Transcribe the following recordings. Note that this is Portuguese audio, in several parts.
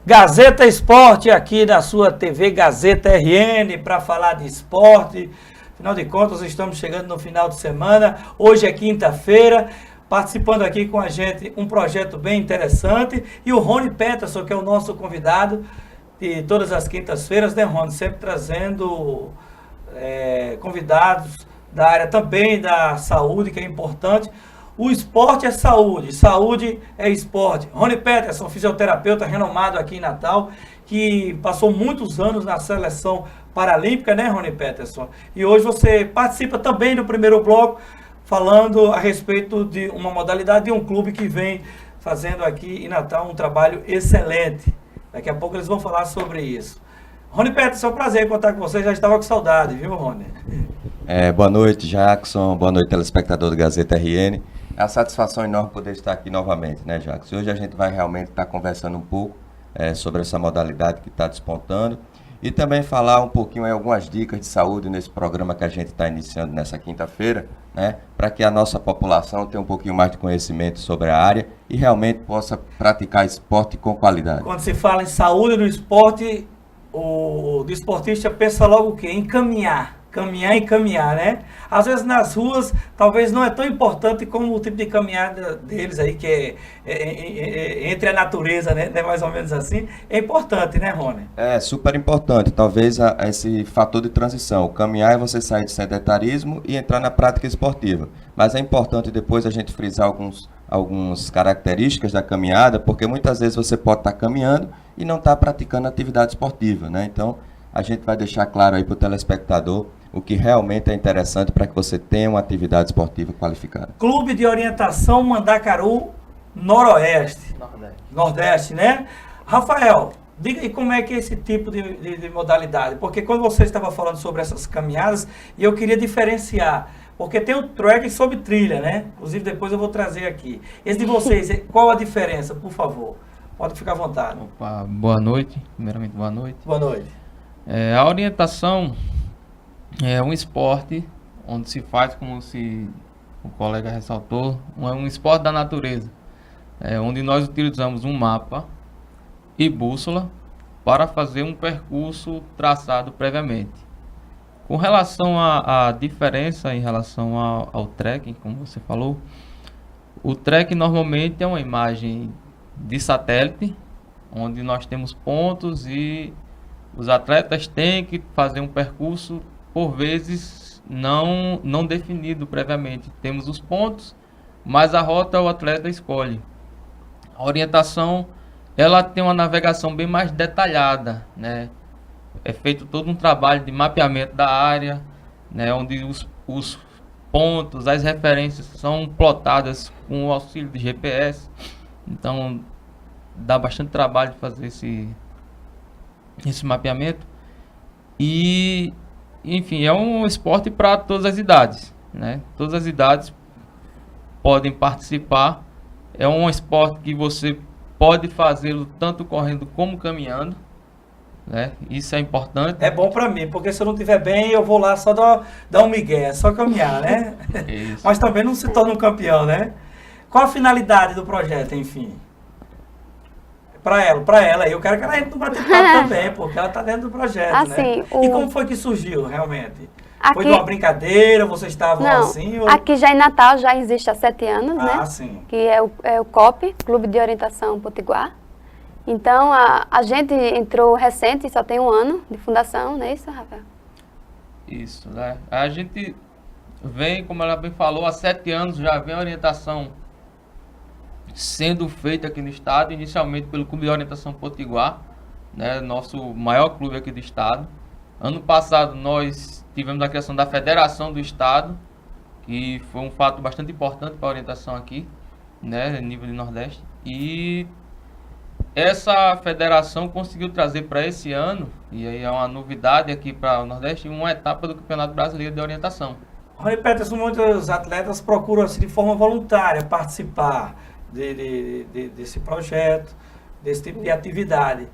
Gazeta Esporte aqui na sua TV Gazeta RN para falar de esporte. Afinal de contas, estamos chegando no final de semana. Hoje é quinta-feira. Participando aqui com a gente um projeto bem interessante. E o Rony Peterson, que é o nosso convidado de todas as quintas-feiras, né, Rony? Sempre trazendo convidados da área também da saúde, que é importante. O esporte é saúde, saúde é esporte. Rony Peterson, fisioterapeuta renomado aqui em Natal, que passou muitos anos na seleção paralímpica, né, Rony Peterson? E hoje você participa também do primeiro bloco, falando a respeito de uma modalidade de um clube que vem fazendo aqui em Natal um trabalho excelente. Daqui a pouco eles vão falar sobre isso. Rony Peterson, é um prazer contar com você, já estava com saudade, viu, Rony? Boa noite, Jackson, boa noite, telespectador do Gazeta RN. É uma satisfação enorme poder estar aqui novamente, né, Jackson? Hoje a gente vai realmente estar conversando um pouco sobre essa modalidade que está despontando e também falar um pouquinho algumas dicas de saúde nesse programa que a gente está iniciando nessa quinta-feira, né, para que a nossa população tenha um pouquinho mais de conhecimento sobre a área e realmente possa praticar esporte com qualidade. Quando se fala em saúde no esporte, o desportista pensa logo o quê? Em caminhar e caminhar, né? Às vezes nas ruas, talvez não é tão importante como o tipo de caminhada deles aí, que é entre a natureza, né? Mais ou menos assim. É importante, né, Rony? É super importante. Talvez esse fator de transição. O caminhar é você sair de sedentarismo e entrar na prática esportiva. Mas é importante depois a gente frisar algumas características da caminhada, porque muitas vezes você pode estar caminhando e não estar praticando atividade esportiva, né? Então, a gente vai deixar claro aí para o telespectador o que realmente é interessante para que você tenha uma atividade esportiva qualificada. Clube de Orientação Mandacaru Nordeste, né? Rafael, diga aí como é que é esse tipo de modalidade, porque quando você estava falando sobre essas caminhadas, e eu queria diferenciar, porque tem o trekking sobre trilha, né? Inclusive depois eu vou trazer aqui. Esse de vocês, qual a diferença, por favor? Pode ficar à vontade. Opa, boa noite, primeiramente boa noite. Boa noite. A orientação é um esporte onde se faz, como o colega ressaltou, um esporte da natureza, onde nós utilizamos um mapa e bússola para fazer um percurso traçado previamente. Com relação à diferença em relação ao trekking, como você falou, o trekking normalmente é uma imagem de satélite, onde nós temos pontos e os atletas têm que fazer um percurso, por vezes, não definido previamente. Temos os pontos, mas a rota o atleta escolhe. A orientação, ela tem uma navegação bem mais detalhada, né? É feito todo um trabalho de mapeamento da área, né? Onde os pontos, as referências são plotadas com o auxílio de GPS. Então, dá bastante trabalho de fazer esse mapeamento. E, enfim, é um esporte para todas as idades, né? Todas as idades podem participar. É um esporte que você pode fazê-lo tanto correndo como caminhando, né? Isso é importante. É bom para mim, porque se eu não estiver bem, eu vou lá só dar um migué, só caminhar, né? Isso. Mas também não se torna um campeão, né? Qual a finalidade do projeto, enfim? Para ela, eu quero que ela entre no bate-papo também, porque ela está dentro do projeto, assim, né? E como foi que surgiu, realmente? Aqui... Foi de uma brincadeira, vocês estavam assim? Ou... Aqui já em Natal já existe há 7 anos, né? Sim. Que é o COP, Clube de Orientação Potiguar. Então, a gente entrou recente, só tem 1 ano de fundação, não é isso, Rafael? Isso, né? A gente vem, como ela bem falou, há 7 anos já vem a orientação sendo feita aqui no estado, inicialmente pelo Clube de Orientação Potiguar, né, nosso maior clube aqui do estado. Ano passado nós tivemos a criação da Federação do Estado, que foi um fato bastante importante para a orientação aqui, né, nível de Nordeste. E essa federação conseguiu trazer para esse ano, e aí é uma novidade aqui para o Nordeste, uma etapa do Campeonato Brasileiro de Orientação. Rony Peterson, muitos atletas procuram assim, de forma voluntária participar desse projeto, desse tipo de atividade.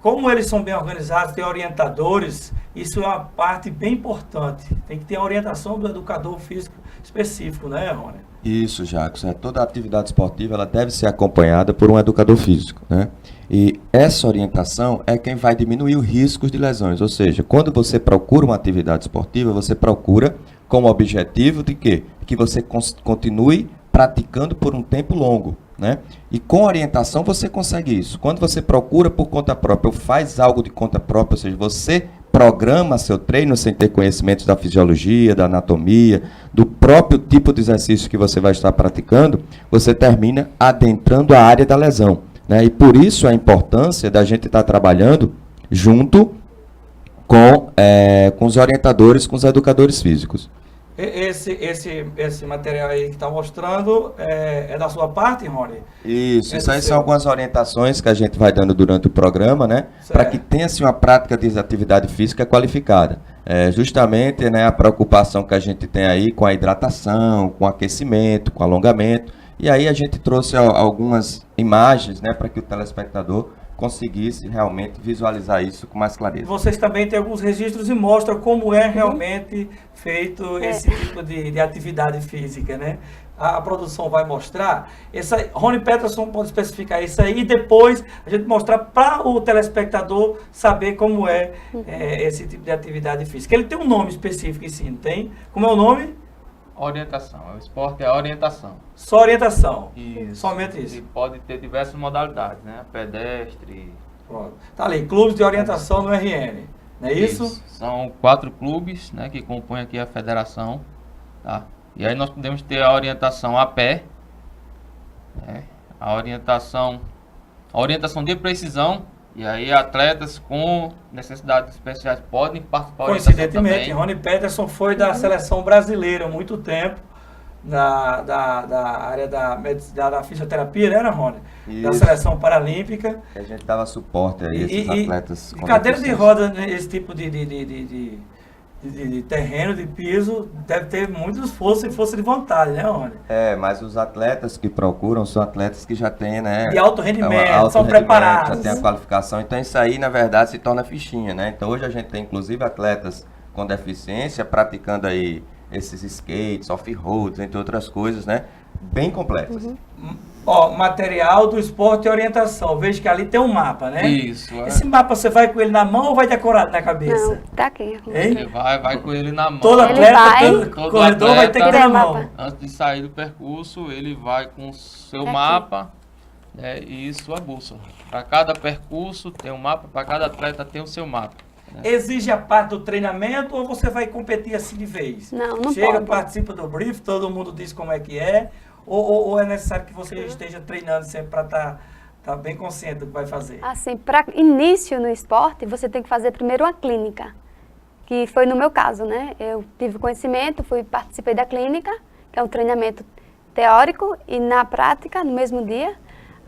Como eles são bem organizados, têm orientadores, isso é uma parte bem importante. Tem que ter a orientação do educador físico específico, né, Rony? Isso, Jacos. Toda atividade esportiva ela deve ser acompanhada por um educador físico, né? E essa orientação é quem vai diminuir os riscos de lesões. Ou seja, quando você procura uma atividade esportiva, você procura com o objetivo de quê? Que você continue praticando por um tempo longo, né? E com orientação você consegue isso. Quando você procura por conta própria ou faz algo de conta própria, ou seja, você programa seu treino sem ter conhecimentos da fisiologia, da anatomia, do próprio tipo de exercício que você vai estar praticando, você termina adentrando a área da lesão, né? E por isso a importância da gente estar trabalhando junto com os orientadores, com os educadores físicos. Esse material aí que está mostrando é da sua parte, Rony? Isso aí são algumas orientações que a gente vai dando durante o programa, né? Para que tenha assim, uma prática de atividade física qualificada. Justamente, né, a preocupação que a gente tem aí com a hidratação, com o aquecimento, com o alongamento. E aí a gente trouxe algumas imagens, né, para que o telespectador conseguisse realmente visualizar isso com mais clareza. Vocês também têm alguns registros e mostram como é realmente feito esse tipo de atividade física, né? A produção vai mostrar. Rony Peterson pode especificar isso aí e depois a gente mostrar para o telespectador saber como é esse tipo de atividade física. Ele tem um nome específico, sim, não tem? Como é o nome? Orientação. O esporte é a orientação. Só orientação. Isso. Somente isso. E pode ter diversas modalidades, né? Pedestre. Pronto. Tá ali, clubes de orientação no RN. Não é isso? São 4 clubes, né, que compõem aqui a federação. Tá? E aí nós podemos ter a orientação a pé, né? A orientação de precisão. E aí atletas com necessidades especiais podem participar da orientação também. Coincidentemente, Rony Peterson foi da seleção brasileira há muito tempo, da área da fisioterapia, né, Rony? Isso. Da seleção paralímpica. A gente dava suporte a esses atletas. E cadeira de roda, né, esse tipo de terreno, de piso, deve ter muito esforço e força de vontade, né, Rony? Mas os atletas que procuram são atletas que já têm, né? De alto rendimento, são preparados. Já tem a qualificação, então isso aí, na verdade, se torna fichinha, né? Então hoje a gente tem, inclusive, atletas com deficiência praticando aí esses skates, off-roads, entre outras coisas, né? Bem completas. Ó, material do esporte e orientação. Veja que ali tem um mapa, né? Isso. Esse mapa você vai com ele na mão ou vai decorado na cabeça? Não, tá aqui. Hein? Ele vai com ele na mão. Todo Ele atleta, vai. todo corredor vai ter que ter na mão. Antes de sair do percurso, ele vai com seu mapa, né, e sua bússola. Para cada percurso tem um mapa, para cada atleta tem o seu mapa. Exige a parte do treinamento ou você vai competir assim de vez? Não Chega, pode. participa do brief, todo mundo diz como é que é, ou é necessário que você esteja treinando sempre para estar bem consciente do que vai fazer? Assim, para início no esporte, você tem que fazer primeiro uma clínica, que foi no meu caso, né? Eu tive conhecimento, participei da clínica, que é um treinamento teórico, e na prática, no mesmo dia.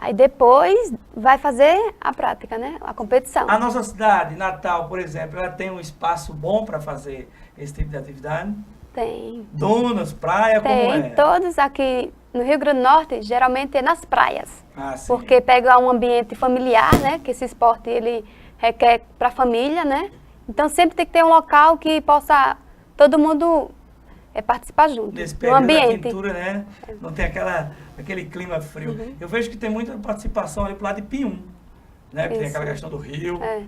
Aí depois vai fazer a prática, né? A competição. A nossa cidade, Natal, por exemplo, ela tem um espaço bom para fazer esse tipo de atividade? Tem. Dunas, praia, como é? Tem, todos aqui no Rio Grande do Norte, geralmente é nas praias. Ah, sim. Porque pega um ambiente familiar, né? Que esse esporte ele requer para a família, né? Então sempre tem que ter um local que possa todo mundo participar junto. Nesse No período da ambiente. quintura, né? Não tem aquele clima frio. Eu vejo que tem muita participação ali pro lado de Pium, né? Que tem Isso. aquela questão do rio. É.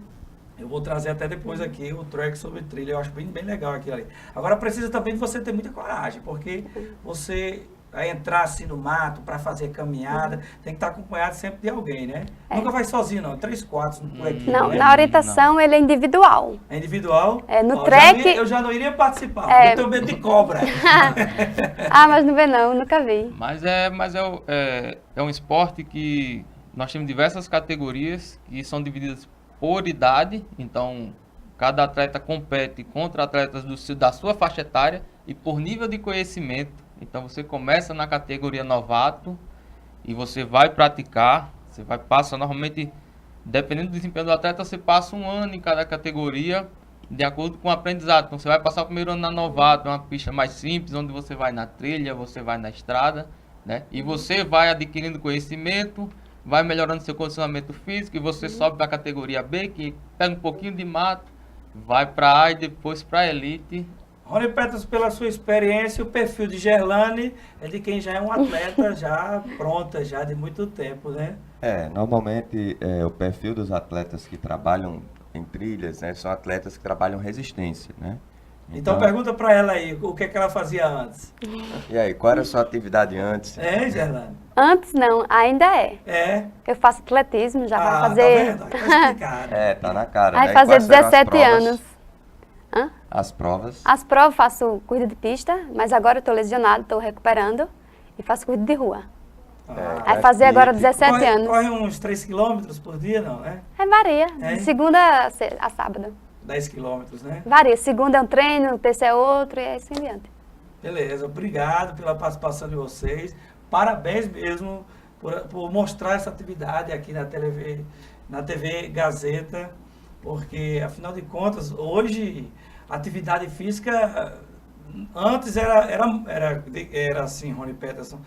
Eu vou trazer até depois aqui o track sobre trilha. Eu acho bem legal aquilo ali. Agora precisa também de você ter muita coragem, porque você vai entrar assim no mato para fazer caminhada, tem que estar acompanhado sempre de alguém, né? Nunca vai sozinho, não. 3, 4 por aqui. Não, né? na orientação ele é individual. É individual? No Ó, track- eu já não iria participar, porque eu tenho medo de cobra. Ah, mas não vê não, nunca vi. Mas é um esporte que nós temos diversas categorias que são divididas por idade. Então, cada atleta compete contra atletas da sua faixa etária e por nível de conhecimento. Então, você começa na categoria novato e você vai praticar. Você passa normalmente, dependendo do desempenho do atleta, você passa um ano em cada categoria de acordo com o aprendizado. Então, você vai passar o primeiro ano na novato, uma pista mais simples, onde você vai na trilha, você vai na estrada, né? E você vai adquirindo conhecimento, vai melhorando seu condicionamento físico e você sobe para a categoria B, que pega um pouquinho de mato, vai para A e depois para a elite. Rony Peterson, pela sua experiência, o perfil de Gerlane é de quem já é um atleta já pronta, já de muito tempo, né? Normalmente o perfil dos atletas que trabalham em trilhas, né, são atletas que trabalham resistência, né? Então pergunta para ela aí, o que é que ela fazia antes? E aí, qual era a sua atividade antes? Gerlane? Antes não, ainda é. É? Eu faço atletismo, já vai Tá fazer... vendo? Tá explicado. Tá na cara, Vai né? E fazer quais serão as 17 provas? anos. Hã? As provas? As provas faço corrida de pista, mas agora eu tô lesionado, tô recuperando e faço corrida de rua. Vai fazer agora 17 anos. Corre uns 3 km por dia, não, né? Varia, É? de segunda a sábado. 10 km, né? Varia, segunda é um treino, terça é outro e assim em diante. Beleza, obrigado pela participação de vocês. Parabéns mesmo por mostrar essa atividade aqui na TV Gazeta, porque, afinal de contas, hoje, a atividade física, antes era assim, Rony Peterson,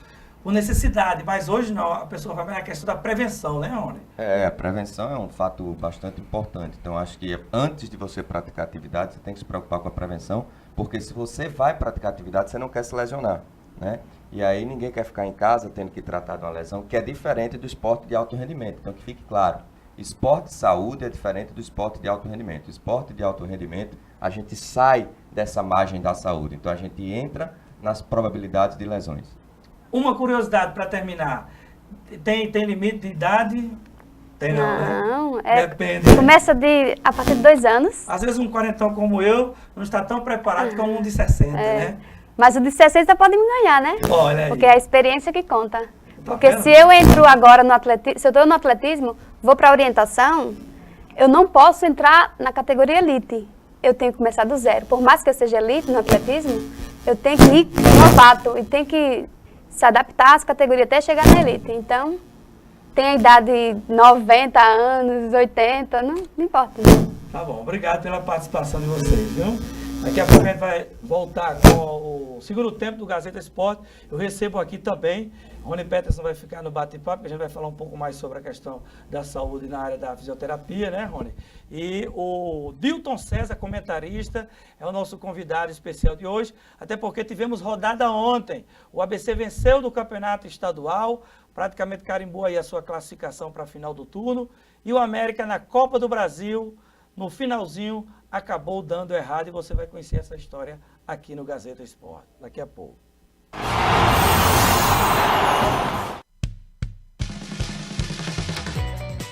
por necessidade, mas hoje não, a pessoa vai ver a questão da prevenção, né, Rony? A prevenção é um fato bastante importante. Então, acho que antes de você praticar atividade, você tem que se preocupar com a prevenção, porque se você vai praticar atividade, você não quer se lesionar, né? E aí ninguém quer ficar em casa tendo que tratar de uma lesão, que é diferente do esporte de alto rendimento. Então, que fique claro, esporte de saúde é diferente do esporte de alto rendimento. Esporte de alto rendimento, a gente sai dessa margem da saúde. Então, a gente entra nas probabilidades de lesões. Uma curiosidade para terminar, tem limite de idade? Tem não, né? Depende. Começa a partir de 2 anos. Às vezes um quarentão como eu não está tão preparado como um de 60, né? Mas o de 60 pode me ganhar, né? Olha aí. Porque é a experiência que conta. Porque vendo? se eu entro agora no atletismo, se eu estou no atletismo, vou para orientação, eu não posso entrar na categoria elite. Eu tenho que começar do zero. Por mais que eu seja elite no atletismo, eu tenho que ir novato e tenho que se adaptar às categorias até chegar na elite. Então, tem a idade de 90 anos, 80, não importa. Tá bom, obrigado pela participação de vocês, viu? Daqui a pouco a gente vai voltar com o segundo tempo do Gazeta Esporte. Eu recebo aqui também, Rony Peterson vai ficar no bate-papo, que a gente vai falar um pouco mais sobre a questão da saúde na área da fisioterapia, né, Rony? E o Dilton César, comentarista, é o nosso convidado especial de hoje, até porque tivemos rodada ontem. O ABC venceu do campeonato estadual, praticamente carimbou aí a sua classificação para a final do turno, e o América na Copa do Brasil, no finalzinho, acabou dando errado, e você vai conhecer essa história aqui no Gazeta Esporte, daqui a pouco.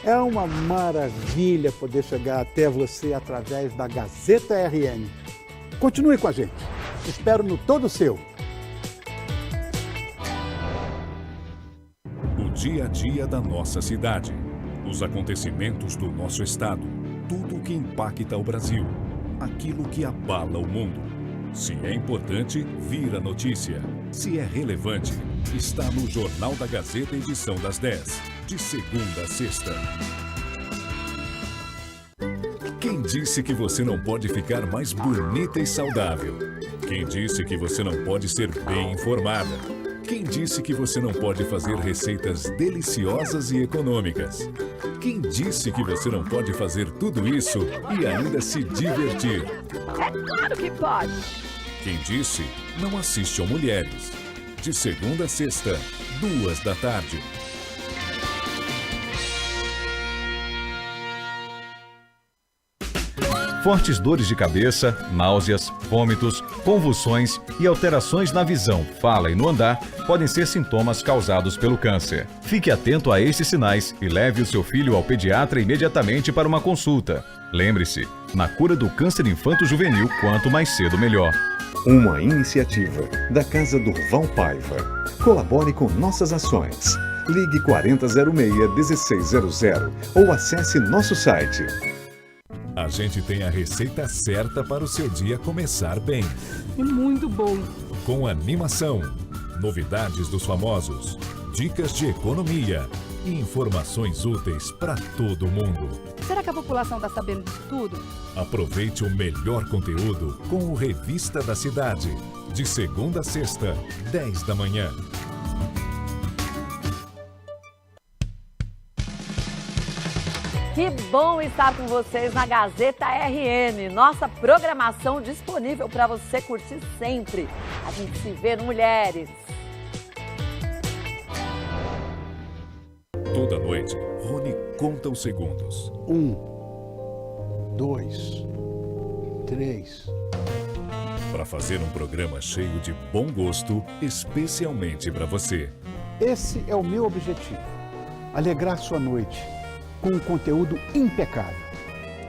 É uma maravilha poder chegar até você através da Gazeta RN. Continue com a gente. Espero no Todo Seu. O dia a dia da nossa cidade, os acontecimentos do nosso estado, tudo o que impacta o Brasil, aquilo que abala o mundo. Se é importante, vira notícia. Se é relevante, está no Jornal da Gazeta, edição das 10, de segunda a sexta. Quem disse que você não pode ficar mais bonita e saudável? Quem disse que você não pode ser bem informada? Quem disse que você não pode fazer receitas deliciosas e econômicas? Quem disse que você não pode fazer tudo isso e ainda se divertir? É claro que pode! Quem disse, não assiste ao Mulheres. De segunda a sexta, 14h. Fortes dores de cabeça, náuseas, vômitos, convulsões e alterações na visão, fala e no andar podem ser sintomas causados pelo câncer. Fique atento a estes sinais e leve o seu filho ao pediatra imediatamente para uma consulta. Lembre-se, na cura do câncer infanto-juvenil, quanto mais cedo melhor. Uma iniciativa da Casa Durval Paiva. Colabore com nossas ações. Ligue 4006-1600 ou acesse nosso site. A gente tem a receita certa para o seu dia começar bem. É muito bom! Com animação, novidades dos famosos, dicas de economia e informações úteis para todo mundo. Será que a população está sabendo disso tudo? Aproveite o melhor conteúdo com o Revista da Cidade, de segunda a sexta, 10h. Que bom estar com vocês na Gazeta RN, nossa programação disponível para você curtir sempre. A gente se vê no Mulheres. Toda noite, Rony conta os segundos. 1, 2, 3. Para fazer um programa cheio de bom gosto, especialmente para você. Esse é o meu objetivo. Alegrar sua noite com um conteúdo impecável.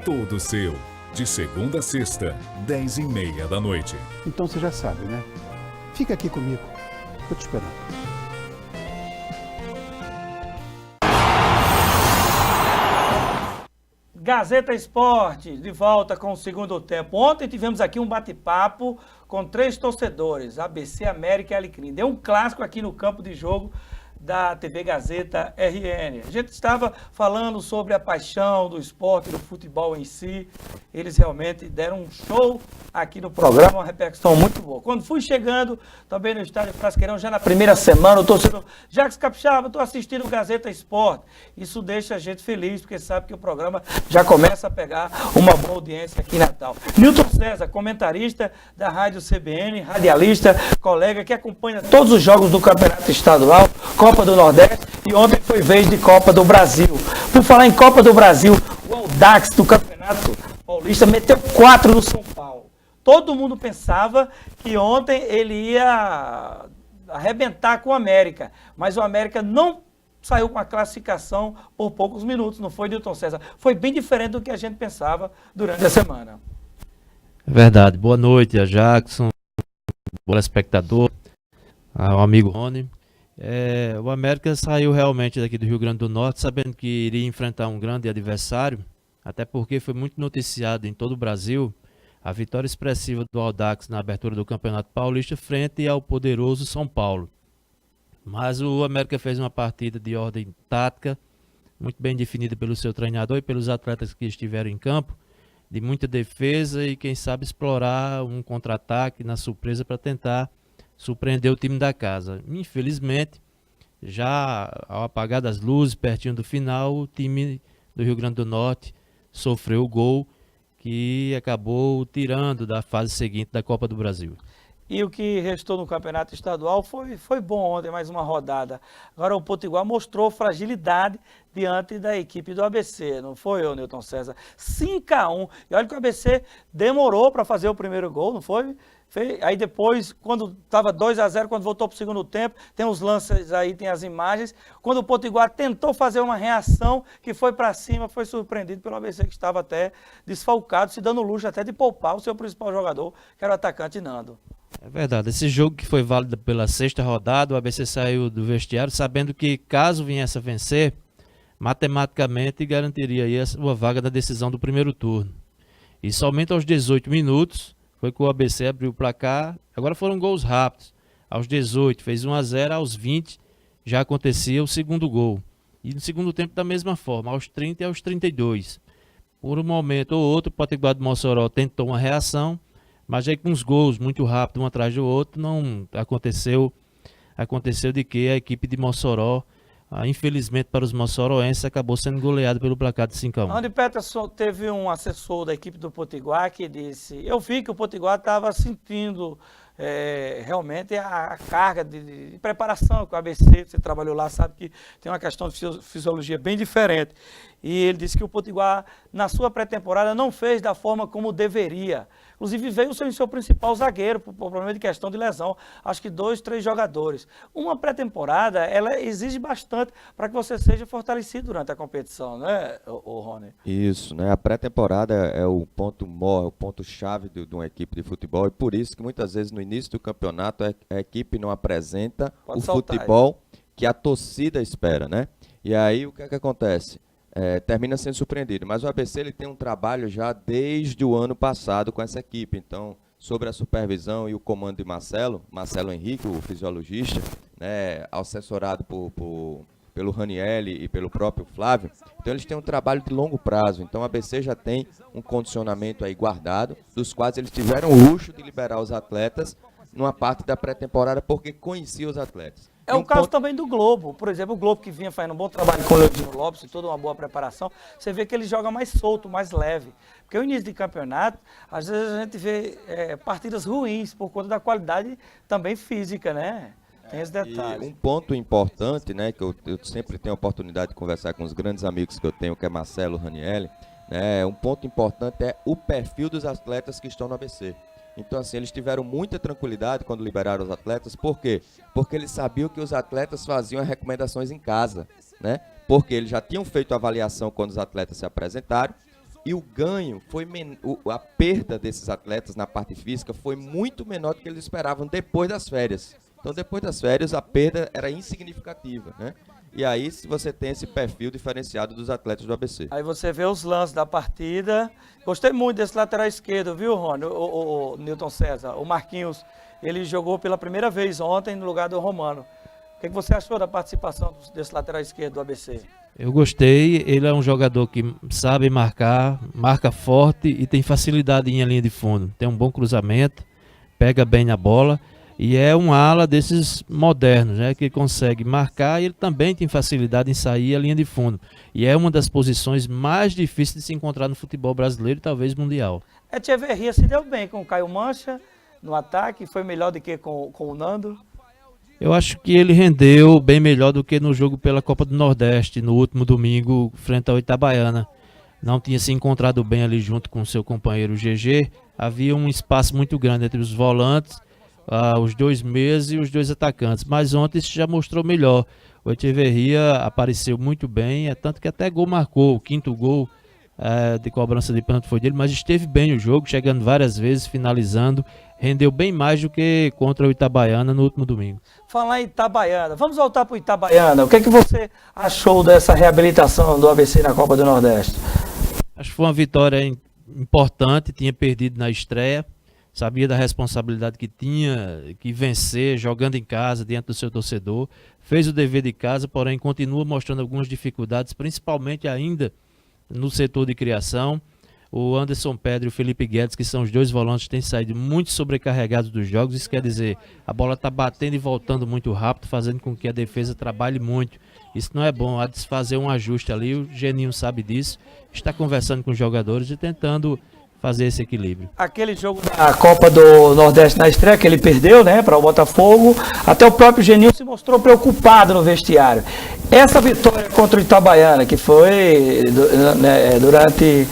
Todo seu, de segunda a sexta, 10h30 da noite. Então você já sabe, né? Fica aqui comigo. Estou te esperando. Gazeta Esporte, de volta com o segundo tempo. Ontem tivemos aqui um bate-papo com 3 torcedores, ABC, América e Alecrim. Deu um clássico aqui no campo de jogo da TV Gazeta RN. A gente estava falando sobre a paixão do esporte, do futebol em si. Eles realmente deram um show aqui no programa, uma repercussão muito boa. Quando fui chegando também no estádio Frasqueirão, já na primeira semana, o torcedor Jacques Capixaba, estou assistindo o Gazeta Esporte. Isso deixa a gente feliz, porque sabe que o programa já começa a pegar uma boa audiência aqui em Natal. Nilton César, comentarista da Rádio CBN, radialista, colega que acompanha todos os jogos do Campeonato Estadual, Copa do Nordeste, e ontem foi vez de Copa do Brasil. Por falar em Copa do Brasil, o Audax do Campeonato Paulista meteu 4 no São Paulo. Todo mundo pensava que ontem ele ia arrebentar com o América, mas o América não saiu com a classificação por poucos minutos, não foi, Nilton César? Foi bem diferente do que a gente pensava durante a semana. É verdade. Boa noite a Jackson, boa espectador, ao amigo Rony. O América saiu realmente daqui do Rio Grande do Norte sabendo que iria enfrentar um grande adversário, até porque foi muito noticiado em todo o Brasil a vitória expressiva do Audax na abertura do Campeonato Paulista frente ao poderoso São Paulo. Mas o América fez uma partida de ordem tática, muito bem definida pelo seu treinador e pelos atletas que estiveram em campo, de muita defesa e quem sabe explorar um contra-ataque na surpresa para tentar surpreender o time da casa. Infelizmente, já ao apagar das luzes, pertinho do final, o time do Rio Grande do Norte sofreu o gol que acabou tirando da fase seguinte da Copa do Brasil. E o que restou no Campeonato Estadual foi bom ontem, mais uma rodada. Agora o Potiguar mostrou fragilidade diante da equipe do ABC, não foi, Nilton César? 5-1. E olha que o ABC demorou para fazer o primeiro gol, não foi? Aí depois, quando estava 2-0, quando voltou para o segundo tempo, tem os lances aí, tem as imagens. Quando o Potiguar tentou fazer uma reação, que foi para cima, foi surpreendido pelo ABC, que estava até desfalcado, se dando luxo até de poupar o seu principal jogador, que era o atacante Nando. É verdade, esse jogo que foi válido pela 6ª rodada, o ABC saiu do vestiário sabendo que caso viesse a vencer, matematicamente garantiria aí a sua vaga da decisão do primeiro turno. E somente aos 18 minutos foi que o ABC abriu o placar. Agora foram gols rápidos. Aos 18 fez 1-0, aos 20 já acontecia o segundo gol. E no segundo tempo da mesma forma, aos 30 e aos 32. Por um momento ou outro, o Potiguar de Mossoró tentou uma reação, mas aí com os gols muito rápido um atrás do outro, não aconteceu de que a equipe de Mossoró, infelizmente para os mossoroenses, acabou sendo goleada pelo placar de 5-1. Andy Peterson teve um assessor da equipe do Potiguar que disse, eu vi que o Potiguar estava sentindo realmente a carga de preparação com o ABC, você trabalhou lá, sabe que tem uma questão de fisiologia bem diferente. E ele disse que o Potiguar, na sua pré-temporada, não fez da forma como deveria. Inclusive veio sem seu principal zagueiro, por problema de questão de lesão. Acho que 2, 3 jogadores. Uma pré-temporada, ela exige bastante para que você seja fortalecido durante a competição, né, Rony? Isso, né? A pré-temporada é o ponto-chave de uma equipe de futebol, e por isso que muitas vezes no início do campeonato a equipe não apresenta o futebol que a torcida espera, né? E aí o que é que acontece? Termina sendo surpreendido, mas o ABC ele tem um trabalho já desde o ano passado com essa equipe, então sobre a supervisão e o comando de Marcelo Henrique, o fisiologista, né, assessorado pelo Ranielli e pelo próprio Flávio, então eles têm um trabalho de longo prazo, então o ABC já tem um condicionamento aí guardado, dos quais eles tiveram o luxo de liberar os atletas numa parte da pré-temporada porque conhecia os atletas. É o caso também do Globo. Por exemplo, o Globo que vinha fazendo um bom trabalho com o Leandro Lopes e toda uma boa preparação, você vê que ele joga mais solto, mais leve. Porque o início de campeonato, às vezes a gente vê partidas ruins por conta da qualidade também física, né? Tem esse detalhe. E um ponto importante, né, que eu sempre tenho a oportunidade de conversar com os grandes amigos que eu tenho, que é Marcelo Ranielli, né, um ponto importante é o perfil dos atletas que estão no ABC. Então, assim, eles tiveram muita tranquilidade quando liberaram os atletas. Por quê? Porque eles sabiam que os atletas faziam as recomendações em casa, né? Porque eles já tinham feito a avaliação quando os atletas se apresentaram e o ganho foi a perda desses atletas na parte física foi muito menor do que eles esperavam depois das férias. Então, depois das férias, a perda era insignificativa, né? E aí, se você tem esse perfil diferenciado dos atletas do ABC. Aí você vê os lances da partida. Gostei muito desse lateral esquerdo, viu, Rony? O Newton César. O Marquinhos, ele jogou pela primeira vez ontem no lugar do Romano. O que você achou da participação desse lateral esquerdo do ABC? Eu gostei. Ele é um jogador que sabe marcar, marca forte e tem facilidade em linha de fundo. Tem um bom cruzamento, pega bem na bola. E é um ala desses modernos, né, que consegue marcar e ele também tem facilidade em sair a linha de fundo. E é uma das posições mais difíceis de se encontrar no futebol brasileiro e talvez mundial. Echeverria se deu bem com o Caio Mancha no ataque, foi melhor do que com o Nando? Eu acho que ele rendeu bem melhor do que no jogo pela Copa do Nordeste, no último domingo, frente ao Itabaiana. Não tinha se encontrado bem ali junto com seu companheiro GG. Havia um espaço muito grande entre os volantes, os dois meias e os dois atacantes, mas ontem isso já mostrou melhor. O Echeverria apareceu muito bem, tanto que até gol marcou, o quinto gol de cobrança de pênalti foi dele, mas esteve bem o jogo, chegando várias vezes, finalizando, rendeu bem mais do que contra o Itabaiana no último domingo. Falar em Itabaiana, vamos voltar para o Itabaiana, o que você achou dessa reabilitação do ABC na Copa do Nordeste? Acho que foi uma vitória importante, tinha perdido na estreia, sabia da responsabilidade que tinha que vencer jogando em casa, diante do seu torcedor. Fez o dever de casa, porém continua mostrando algumas dificuldades, principalmente ainda no setor de criação. O Anderson Pedro e o Felipe Guedes, que são os dois volantes, têm saído muito sobrecarregados dos jogos. Isso quer dizer, a bola está batendo e voltando muito rápido, fazendo com que a defesa trabalhe muito. Isso não é bom, há de se fazer um ajuste ali, o Geninho sabe disso. Está conversando com os jogadores e tentando fazer esse equilíbrio. Aquele jogo da Copa do Nordeste na estreia que ele perdeu, né, para o Botafogo, até o próprio Geninho se mostrou preocupado no vestiário. Essa vitória contra o Itabaiana, que foi antes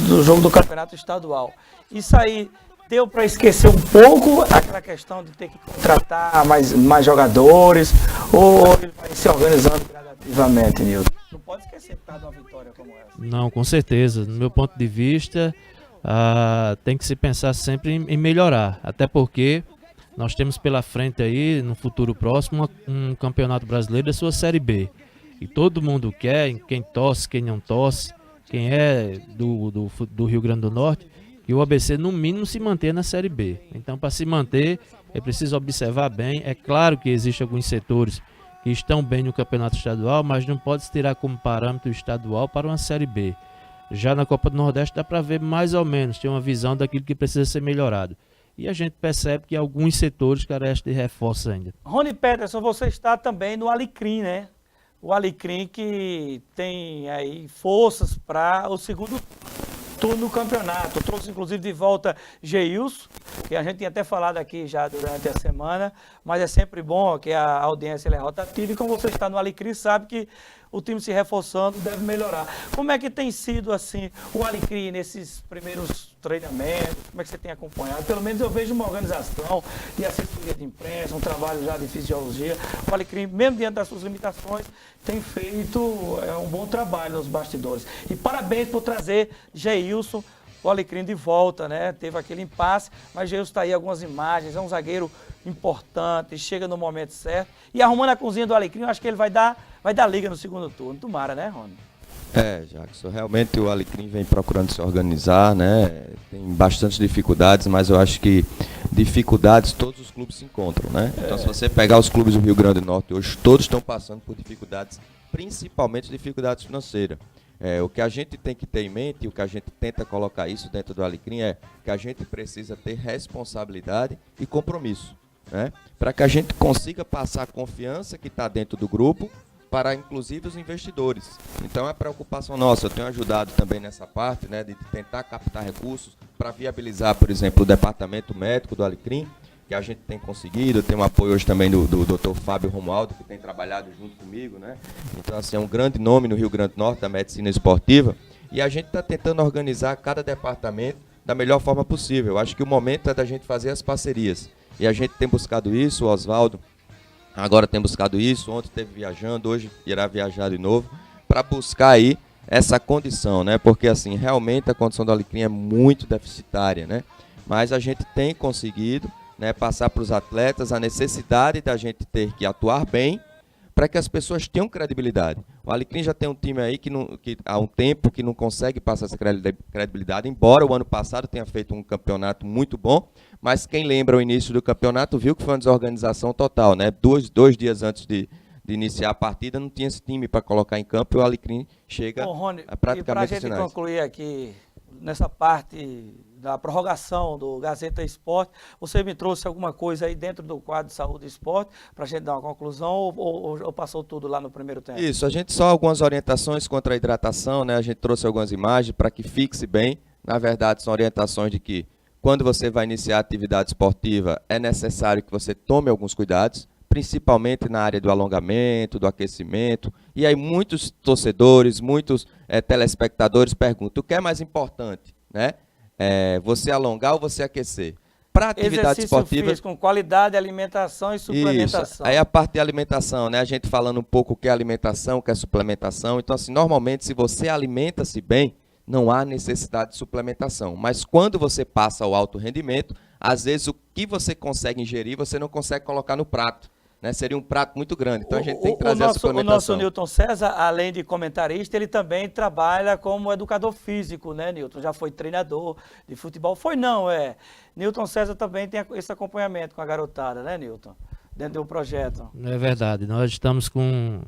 do jogo do Campeonato Estadual, isso aí deu para esquecer um pouco aquela questão de ter que contratar mais jogadores, ou ele vai se organizando gradativamente, Nilton? Não pode esquecer por causa de uma vitória como essa. Não, com certeza. No meu ponto de vista, tem que se pensar sempre em melhorar. Até porque nós temos pela frente aí, no futuro próximo, um campeonato brasileiro da sua Série B. E todo mundo quer, quem torce, quem não torce, quem é do Rio Grande do Norte, que o ABC no mínimo se mantenha na Série B. Então, para se manter, é preciso observar bem. É claro que existem alguns setores que estão bem no campeonato estadual, mas não pode se tirar como parâmetro estadual para uma Série B. Já na Copa do Nordeste dá para ver mais ou menos, ter uma visão daquilo que precisa ser melhorado. E a gente percebe que alguns setores carecem de reforço ainda. Rony Peterson, você está também no Alecrim, né? O Alecrim que tem aí forças para o segundo turno do campeonato. Trouxe inclusive de volta Geilson, que a gente tinha até falado aqui já durante a semana, mas é sempre bom que a audiência é rotativa e como você está no Alecrim, sabe que o time se reforçando deve melhorar. Como é que tem sido assim o Alecrim nesses primeiros treinamentos? Como é que você tem acompanhado? Pelo menos eu vejo uma organização de assessoria de imprensa, um trabalho já de fisiologia. O Alecrim, mesmo diante das suas limitações, tem feito um bom trabalho nos bastidores. E parabéns por trazer Geilson, o Alecrim de volta, né? Teve aquele impasse, mas Geilson está aí algumas imagens, é um zagueiro importante, chega no momento certo. E arrumando a cozinha do Alecrim, eu acho que ele vai dar liga no segundo turno. Tomara, né, Rony? Jackson, realmente o Alecrim vem procurando se organizar, né? Tem bastantes dificuldades, mas eu acho que dificuldades todos os clubes se encontram, né? Então, se você pegar os clubes do Rio Grande do Norte hoje, todos estão passando por dificuldades, principalmente dificuldades financeiras. O que a gente tem que ter em mente, e o que a gente tenta colocar isso dentro do Alecrim é que a gente precisa ter responsabilidade e compromisso, né? Para que a gente consiga passar a confiança que está dentro do grupo para, inclusive, os investidores. Então, é preocupação nossa. Eu tenho ajudado também nessa parte, né, de tentar captar recursos para viabilizar, por exemplo, o departamento médico do Alecrim, que a gente tem conseguido. Eu tenho um apoio hoje também do Dr. Fábio Romualdo, que tem trabalhado junto comigo, né? Então, assim, é um grande nome no Rio Grande do Norte da medicina esportiva, e a gente está tentando organizar cada departamento da melhor forma possível. Eu acho que o momento é da gente fazer as parcerias, e a gente tem buscado isso. O Oswaldo agora tem buscado isso, ontem esteve viajando, hoje irá viajar de novo, para buscar aí essa condição, né? Porque, assim, realmente a condição do Alecrim é muito deficitária, né? Mas a gente tem conseguido, né, passar para os atletas a necessidade da gente ter que atuar bem para que as pessoas tenham credibilidade. O Alecrim já tem um time aí que há um tempo que não consegue passar essa credibilidade, embora o ano passado tenha feito um campeonato muito bom, mas quem lembra o início do campeonato viu que foi uma desorganização total, né? Dois dias antes de iniciar a partida não tinha esse time para colocar em campo, e o Alecrim chega Rony, a praticamente e para a gente concluir aqui, nessa parte da prorrogação do Gazeta Esporte, você me trouxe alguma coisa aí dentro do quadro de saúde e esporte para a gente dar uma conclusão, ou passou tudo lá no primeiro tempo? Isso, a gente só algumas orientações contra a hidratação, né? A gente trouxe algumas imagens para que fixe bem. Na verdade, são orientações de que quando você vai iniciar a atividade esportiva, é necessário que você tome alguns cuidados, principalmente na área do alongamento, do aquecimento. E aí muitos torcedores, muitos telespectadores perguntam: o que é mais importante, né? Você alongar ou você aquecer? Para atividade esportiva, físico, com qualidade, alimentação e suplementação. Isso. Aí a parte de alimentação, né? A gente falando um pouco o que é alimentação, o que é suplementação. Então, assim, normalmente, se você alimenta-se bem, não há necessidade de suplementação. Mas quando você passa ao alto rendimento, às vezes o que você consegue ingerir, você não consegue colocar no prato, né? Seria um prato muito grande. Então a gente tem que trazer a suplementação. O nosso Newton César, além de comentarista, ele também trabalha como educador físico, né, Newton? Já foi treinador de futebol. Newton César também tem esse acompanhamento com a garotada, né, Newton? Dentro do projeto. É verdade. Nós estamos com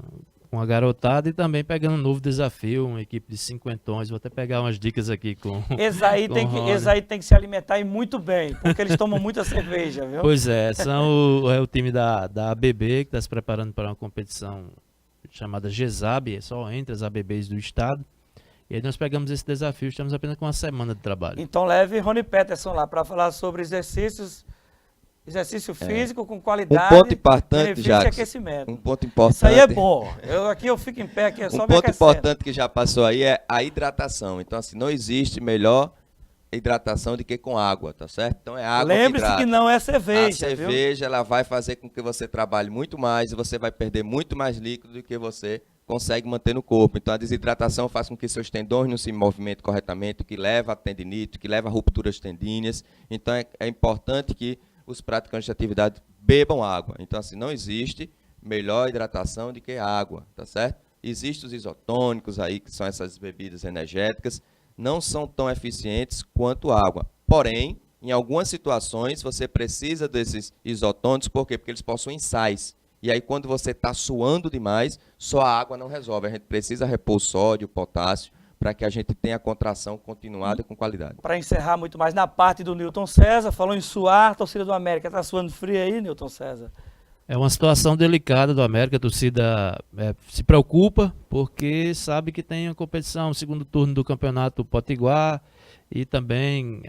a garotada e também pegando um novo desafio, uma equipe de cinquentões. Vou até pegar umas dicas aqui com Esse aí tem que se alimentar e muito bem, porque eles tomam muita cerveja, viu? Pois é, é o time da ABB, que está se preparando para uma competição chamada GESAB, só entre as ABBs do estado. E aí nós pegamos esse desafio, estamos apenas com uma semana de trabalho. Então leve Rony Peterson lá para falar sobre exercício físico com qualidade, um ponto importante, e aquecimento. Um ponto importante. Isso aí é bom. Eu fico em pé aqui, é só me aquecendo. Um ponto importante que já passou aí é a hidratação. Então, assim, não existe melhor hidratação do que com água, tá certo? Então é água. Lembre-se que não é cerveja. A cerveja, ela vai fazer com que você trabalhe muito mais e você vai perder muito mais líquido do que você consegue manter no corpo. Então a desidratação faz com que seus tendões não se movimentem corretamente, o que leva a tendinite, o que leva a rupturas tendíneas. Então é importante que os praticantes de atividade bebam água. Então, assim, não existe melhor hidratação do que água, tá certo? Existem os isotônicos aí, que são essas bebidas energéticas, não são tão eficientes quanto água. Porém, em algumas situações, você precisa desses isotônicos, por quê? Porque eles possuem sais. E aí, quando você está suando demais, só a água não resolve. A gente precisa repor sódio, potássio, para que a gente tenha contração continuada com qualidade. Para encerrar muito mais na parte do Newton César, falou em suar, a torcida do América está suando frio aí, Newton César? É uma situação delicada do América, a torcida se preocupa porque sabe que tem a competição, o segundo turno do Campeonato Potiguar e também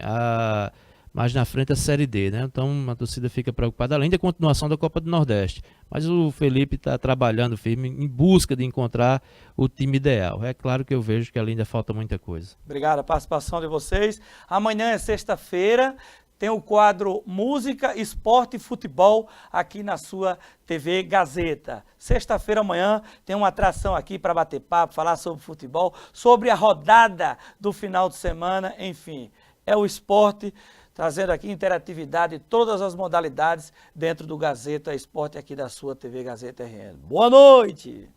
mais na frente a Série D, né? Então a torcida fica preocupada, além da continuação da Copa do Nordeste. Mas o Felipe está trabalhando firme em busca de encontrar o time ideal. É claro que eu vejo que ainda falta muita coisa. Obrigado a participação de vocês. Amanhã é sexta-feira, tem o quadro Música, Esporte e Futebol aqui na sua TV Gazeta. Sexta-feira amanhã tem uma atração aqui para bater papo, falar sobre futebol, sobre a rodada do final de semana, enfim. É o esporte trazendo aqui interatividade, todas as modalidades dentro do Gazeta Esporte aqui da sua TV Gazeta RN. Boa noite!